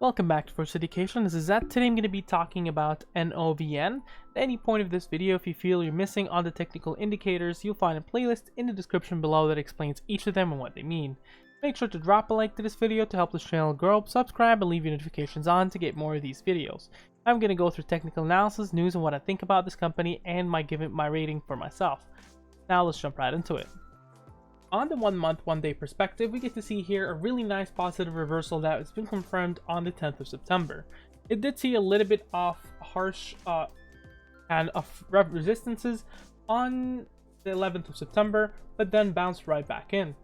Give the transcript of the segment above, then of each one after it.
Welcome back to Ferocious Education. This is Zed. Today I'm going to be talking about NOVN. At any point of this video, if you feel you're missing on the technical indicators, you'll find a playlist in the description below that explains each of them and what they mean. Make sure to drop a like to this video to help this channel grow, subscribe, and leave your notifications on to get more of these videos. I'm going to go through technical analysis, news, and what I think about this company, and give it my rating for myself. Now let's jump right into it. On the 1 month, 1 day perspective, we get to see here a really nice positive reversal that has been confirmed on the 10th of September. It did see a little bit of harsh and of resistances on the 11th of September, but then bounced right back in.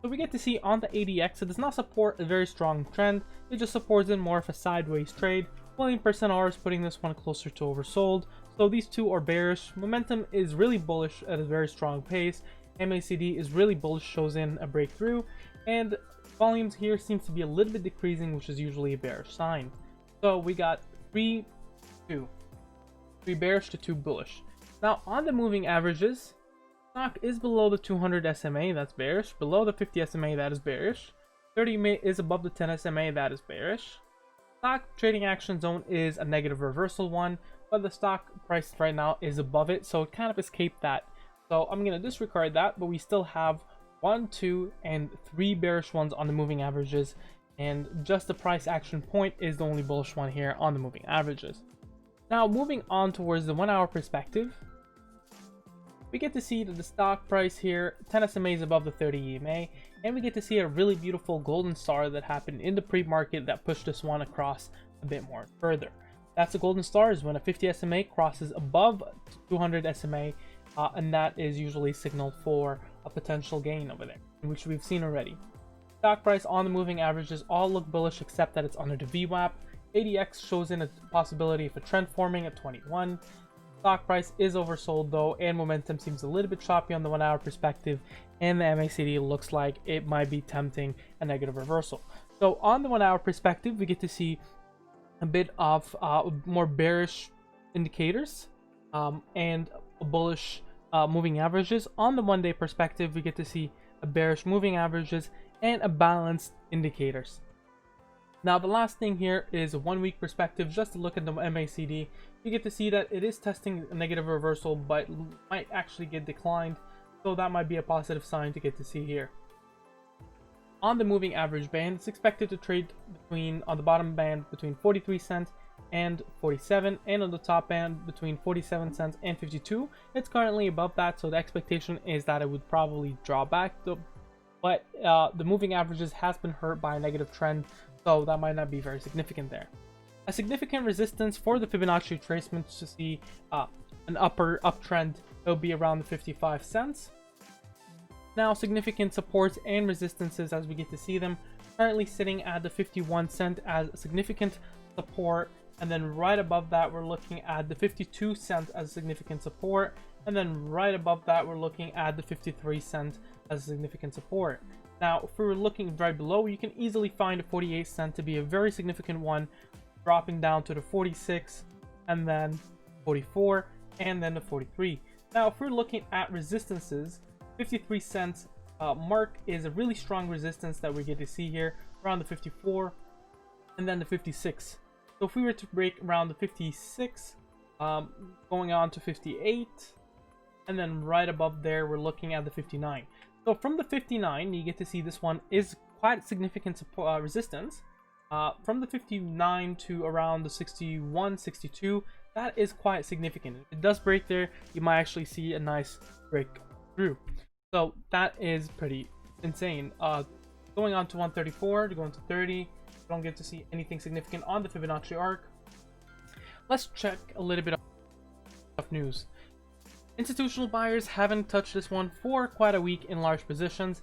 So we get to see on the ADX, it does not support a very strong trend, it just supports in more of a sideways trade. 20% R is putting this one closer to oversold, so these two are bearish. Momentum is really bullish at a very strong pace. MACD is really bullish, shows in a breakthrough, and volumes here seems to be a little bit decreasing, which is usually a bearish sign. So we got 3 bearish to 2 bullish. Now on the moving averages, stock is below the 200 SMA, that's bearish. Below the 50 SMA, that is bearish. 30 EMA is above the 10 SMA, that is bearish. Stock trading action zone is a negative reversal one, but the stock price right now is above it, so it kind of escaped that. So I'm going to disregard that, but we still have 1, 2, and 3 bearish ones on the moving averages, and just the price action point is the only bullish one here on the moving averages. Now moving on towards the 1 hour perspective, we get to see that the stock price here, 10 SMA is above the 30 EMA, and we get to see a really beautiful golden star that happened in the pre-market that pushed this one across a bit more further. That's the golden star, is when a 50 SMA crosses above 200 SMA, and that is usually signaled for a potential gain over there, which we've seen already. Stock price on the moving averages all look bullish except that it's under the VWAP. ADX shows in a possibility of a trend forming at 21. Stock price is oversold though, and momentum seems a little bit choppy on the 1 hour perspective, and the MACD looks like it might be tempting a negative reversal. So on the 1 hour perspective, we get to see a bit of more bearish indicators and bullish moving averages. On the 1 day perspective, we get to see a bearish moving averages and a balanced indicators. Now the last thing here is a 1 week perspective. Just to look at the MACD, you get to see that it is testing a negative reversal but might actually get declined, so that might be a positive sign to get to see here. On the moving average band, it's expected to trade between, on the bottom band, between 43 cents and 47, and on the top band between 47 cents and 52. It's currently above that, so the expectation is that it would probably draw back, but the moving averages has been hurt by a negative trend, so that might not be very significant there. A significant resistance for the Fibonacci retracement to see an upper uptrend, it will be around the 55 cents. Now significant supports and resistances, as we get to see them, currently sitting at the 51 cent as significant support, and then right above that we're looking at the 52 cent as significant support, and then right above that we're looking at the 53 cent as significant support. Now if we were looking right below, you can easily find a 48 cent to be a very significant one, dropping down to the 46, and then 44, and then the 43. Now if we're looking at resistances, 53 cents mark is a really strong resistance that we get to see here around the 54, and then the 56. So if we were to break around the 56, going on to 58, and then right above there we're looking at the 59. So from the 59, you get to see this one is quite significant support, resistance. From the 59 to around the 61, 62, that is quite significant. If it does break there, you might actually see a nice breakthrough. So that is pretty insane. Going on to 134, to go into 30, don't get to see anything significant on the Fibonacci arc. Let's check a little bit of news. Institutional buyers haven't touched this one for quite a week in large positions.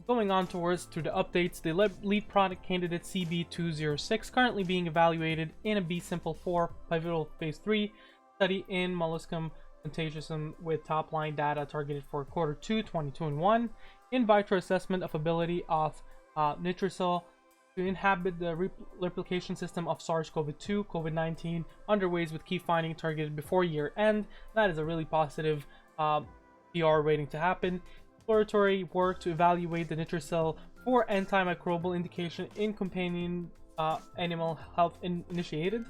Going on towards to the updates, the lead product candidate CB206 currently being evaluated in a B-Simple 4 pivotal phase 3 study in molluscum contagiosum with top-line data targeted for Q2 2021. In vitro assessment of ability of nitricil to inhabit the replication system of SARS-CoV-2, COVID-19 underways with key finding targeted before year end. That is a really positive PR waiting to happen. Exploratory work to evaluate the nitricil for antimicrobial indication in companion animal health initiated,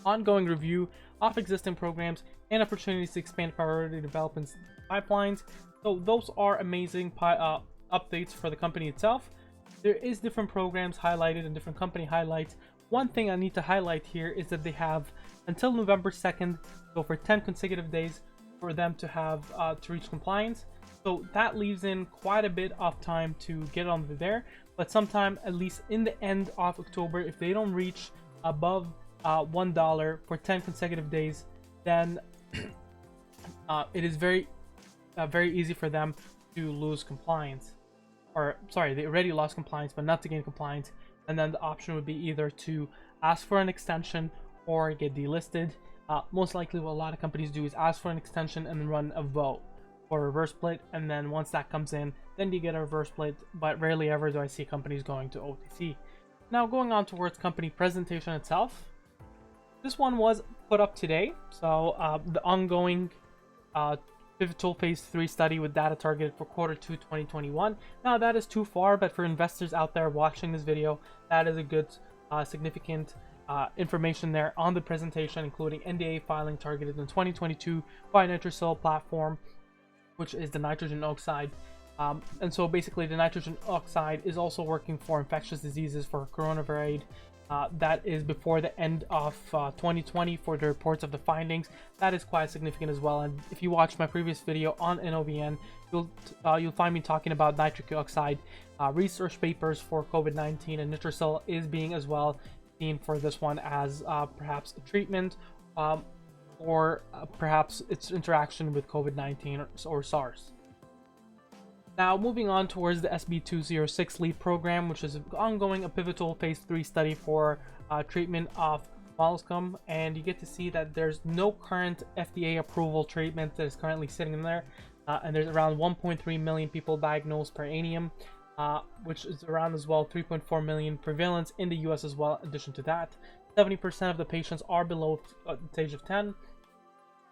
ongoing review of existing programs, and opportunities to expand priority development pipelines. So those are amazing updates for the company itself. There is different programs highlighted and different company highlights. One thing I need to highlight here is that they have until November 2nd, so for 10 consecutive days, for them to have to reach compliance. So that leaves in quite a bit of time to get on there. But sometime, at least in the end of October, if they don't reach above $1 for 10 consecutive days, then it is very easy for them to lose compliance. Or sorry, they already lost compliance, but not to gain compliance. And then the option would be either to ask for an extension or get delisted. Most likely what a lot of companies do is ask for an extension and then run a vote for a reverse split, and then once that comes in, then you get a reverse split. But rarely ever do I see companies going to OTC. Now going on towards company presentation itself, this one was put up today. So the ongoing pivotal phase 3 study with data targeted for Q2 2021. Now that is too far, but for investors out there watching this video, that is a good significant information there on the presentation, including NDA filing targeted in 2022 by nitric platform, which is the nitrogen oxide. And so basically the nitrogen oxide is also working for infectious diseases for coronavirus. That is before the end of 2020 for the reports of the findings. That is quite significant as well. And if you watch my previous video on NOVN, you'll find me talking about nitric oxide research papers for COVID-19, and nitric is being as well seen for this one as perhaps a treatment or perhaps its interaction with COVID-19 or SARS. Now, moving on towards the SB206 lead program, which is ongoing a pivotal phase 3 study for treatment of molluscum, and you get to see that there's no current FDA approval treatment that is currently sitting in there, and there's around 1.3 million people diagnosed per annum, which is around as well 3.4 million prevalence in the US as well. In addition to that, 70% of the patients are below the age of 10,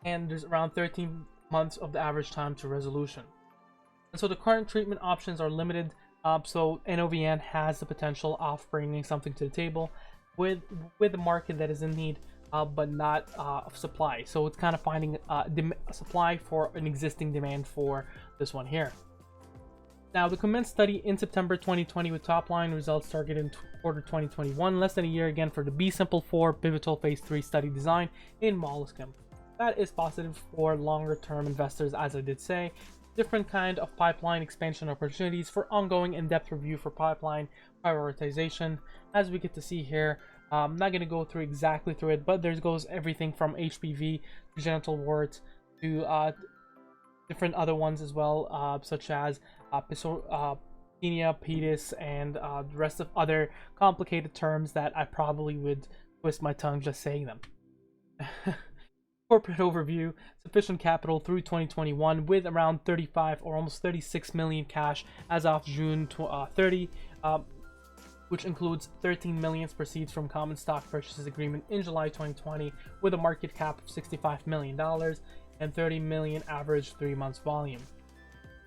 and there's around 13 months of the average time to resolution. And so the current treatment options are limited, so NOVN has the potential of bringing something to the table with a market that is in need, but not of supply. So it's kind of finding a supply for an existing demand for this one here. Now, the commenced study in September 2020 with top-line results targeted in quarter 2021, less than a year again for the B-Simple-4 pivotal phase 3 study design in molluscum. That is positive for longer-term investors, as I did say. Different kind of pipeline expansion opportunities for ongoing in-depth review for pipeline prioritization. As we get to see here, I'm not going to go through exactly through it, but there goes everything from HPV to genital warts to different other ones as well, such as pinia pedis and the rest of other complicated terms that I probably would twist my tongue just saying them. Corporate overview: sufficient capital through 2021 with around 35 or almost 36 million cash as of June 30, which includes 13 million proceeds from common stock purchases agreement in July 2020 with a market cap of $65 million and 30 million average 3 months volume.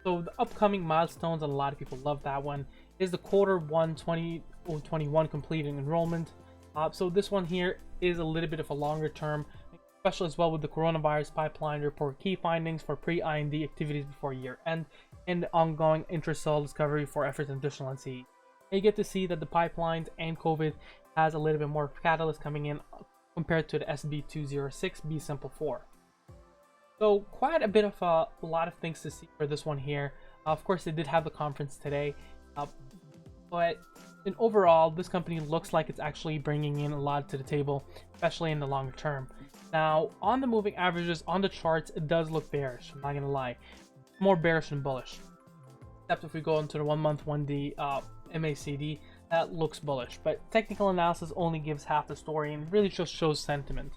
So the upcoming milestones, and a lot of people love that one, is the Q1 2021 completing enrollment. So this one here is a little bit of a longer term, especially as well with the coronavirus pipeline report key findings for pre-IND activities before year end and the ongoing intracell discovery for efforts in additional NCE. You get to see that the pipelines and COVID has a little bit more catalyst coming in compared to the SB206 B-Simple-4. So quite a bit of a lot of things to see for this one here. Of course, they did have the conference today, but in overall, this company looks like it's actually bringing in a lot to the table, especially in the longer term. Now, on the moving averages, on the charts, it does look bearish. I'm not gonna lie, more bearish than bullish. Except if we go into the 1 month 1D MACD, that looks bullish. But technical analysis only gives half the story and really just shows sentiment.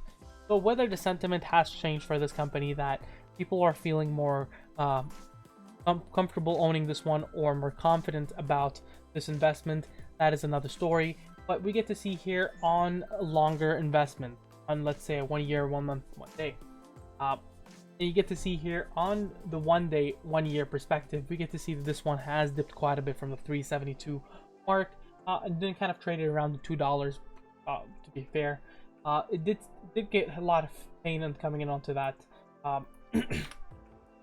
So whether the sentiment has changed for this company, that people are feeling more comfortable owning this one or more confident about this investment, that is another story. But we get to see here on a longer investment, on let's say a 1 year, 1 month, 1 day. And you get to see here on the 1 day, 1 year perspective, we get to see that this one has dipped quite a bit from the 372 mark and then kind of traded around the $2. To be fair, it did get a lot of pain in coming in onto that,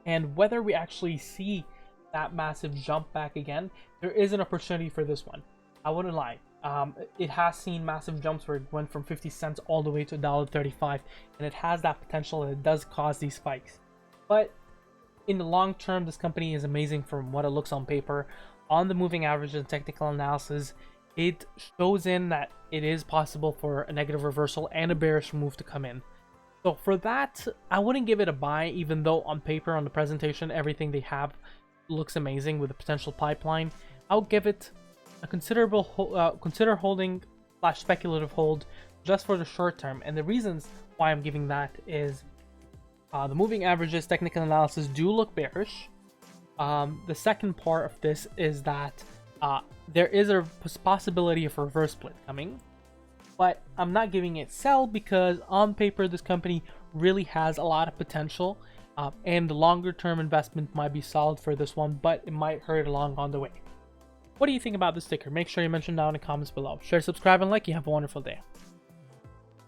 and whether we actually see that massive jump back again, there is an opportunity for this one. I wouldn't lie. It has seen massive jumps where it went from 50 cents all the way to $1.35, and it has that potential, and it does cause these spikes. But in the long term, this company is amazing from what it looks on paper. On the moving average and technical analysis, it shows in that it is possible for a negative reversal and a bearish move to come in. So for that, I wouldn't give it a buy, even though on paper, on the presentation, everything they have looks amazing with a potential pipeline. I'll give it a consider holding / speculative hold just for the short term. And the reasons why I'm giving that is the moving averages, technical analysis do look bearish. The second part of this is that there is a possibility of a reverse split coming, but I'm not giving it sell because on paper this company really has a lot of potential, and the longer term investment might be solid for this one, but it might hurt along on the way. What do you think about this ticker? Make sure you mention down in the comments below. Share, subscribe, and like. You have a wonderful day.